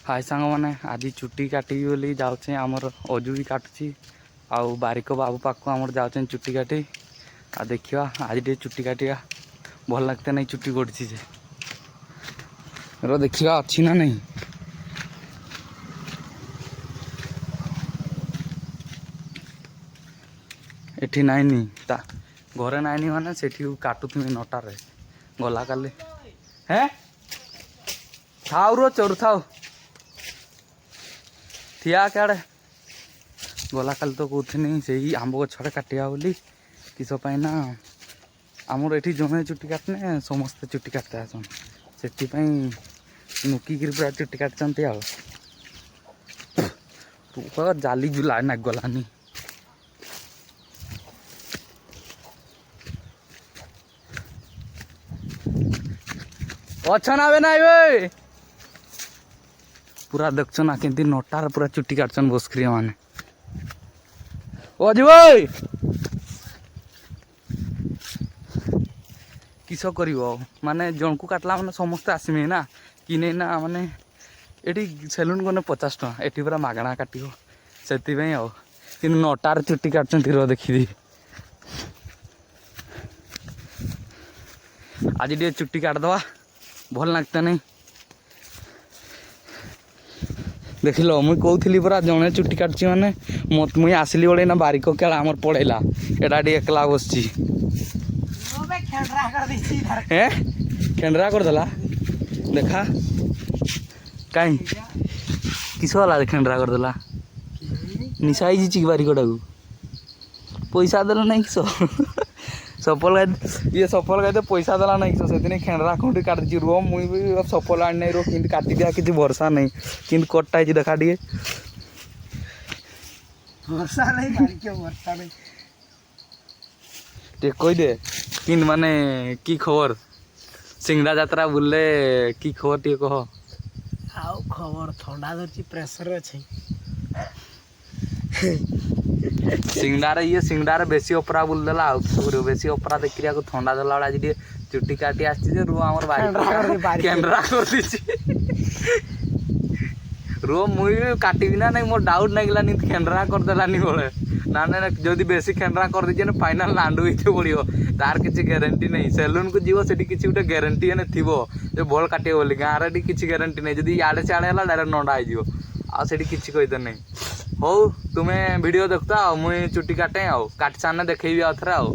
हाय सांग मैंने आज चुट्टी काटी बोली जाऊे आमर अजु भी काटुची आउ बारिक बाबू पाक आमर जाऊँ चुट्टी काटी आ देखा आज टे चुट्टी काटिया भल लगते नहीं चुट्टी गोड़ी जे रो देखा अच्छी ना नहीं एठी नाइनी ता घरे नाइनी माने सेठी काटुथि नटारे गला काली हैं थाउ रो चोर थाउ थिया क्या गला काली तो कहते से आंब गछड़े काटिया बोली किस ना आमर ये जमे चुट्टी काटने समस्ते चुट्टी काटते आसन से नुकिक पूरा चुट्टी काटते आ जाली जुला ना गलानी अच्छा ना ना पूरा देखछ ना केंती नटार पूरा चुट्टी काटछन बसखरी माने अजी भाई किस कर माने जन को काटला माने समस्ते आसमे ना कि नहीं ना माने एटी सेलून गने 50 टका एटी पूरा मागणा काटियो सेति पई आ कि नटार चुट्टी काटछन धीरो देखि आज टे चुट्टी काट दवा भल लगता नहीं देख लो मुई कहूली पूरा जड़े चुट्टी काटची मैंने मत मुई आसली बड़े ना बारिक केला आमर पड़ेला एटा एकला बस खेंडरा करदेला देखा कहीं किस वाला खेंडरा करदेला निशा आई बारिकटा को पैसा देला नहीं किस सफल गाय ये सफल गाय तो पैसा देला नहीं से खेंडरा खुंटी काट दी रुह मुई भी सफल आनी नहीं रो कि काटी दिया किसी भरसा नहीं कि कटा देखा टे वर्षा नहीं टे कही दे कि माने की खबर सिंगड़ा यात्रा बुले की खबर टे कह आउ खबर ठंडा धरची प्रेशर अच्छे सिंगड़ारे ये सिंगड़ारे बेसी अपरा बुल देला बेसी अपरा देखिया को ठंडा देला आज टे चुट्टी काटी आछि जे रो हमर बारी कैमरा कर दिछि रो मुई काटी बिना नहीं मोर डाउट नहीं गला नी कैमरा कर देला नी बोले ना ना जदी बेसी कैमरा कर दिजे ना फाइनल लांडू इते पड़ियो तार किछि गारंटी नहीं सेलून को जीवो सेठी किछि उटे गारंटी ने थिबो जे बोल काटे बोली गारे डी किछि गारंटी नहीं जदी याडे से आडे हला डायरेक्ट नंडा आइ जिवो आ सेठी किछि कहि दे नहीं हो तुम्हें वीडियो देखता आओ मुई चुट्टी काटे आओ काट सामने देखैबी आथरा आओ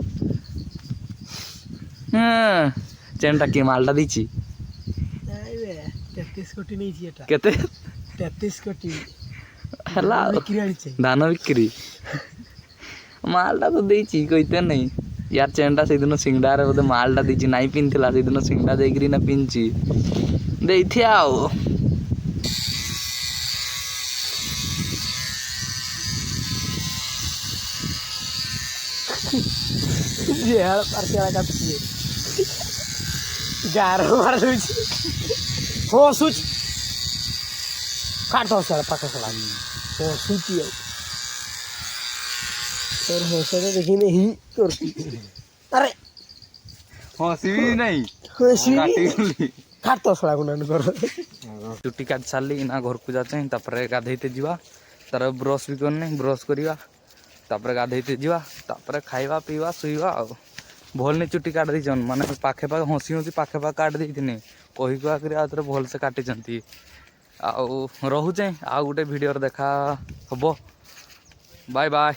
चेनटा के मालटा दीची 33 कोटी नहीं छी एटा केते 33 कोटी हला धान बिक्री मालटा तो देची कहते नहीं यार चेनटा से दिन सिंगड़ा रे बोधे मालटा दीची नहीं पिनथिला से दिन सिंगड़ा देकरी ना पिनची देथि आओ ये हर परसेला का पिए गारो मार दूची हो सुच काट दो सारा पाका सला हो सुची और हो सके देखी नहीं करती अरे हसी नहीं हसी काटी काट दो साला गुना कर चुट्टी काट सारली ना घर को जाते तापर गाधैते जीवा तार ब्रश भी करने ब्रश करिवा तापर गाधैते जीवा तापर खाइबा पीवा सुइबा आ भल नहीं चुट्टी काट दी माने पाखे पाखे हसी हसी पाखे पाखे काट दी कही कुआ भल से काटी आउ रोचे आउ गोटे वीडियो देखा हम बाय बाय।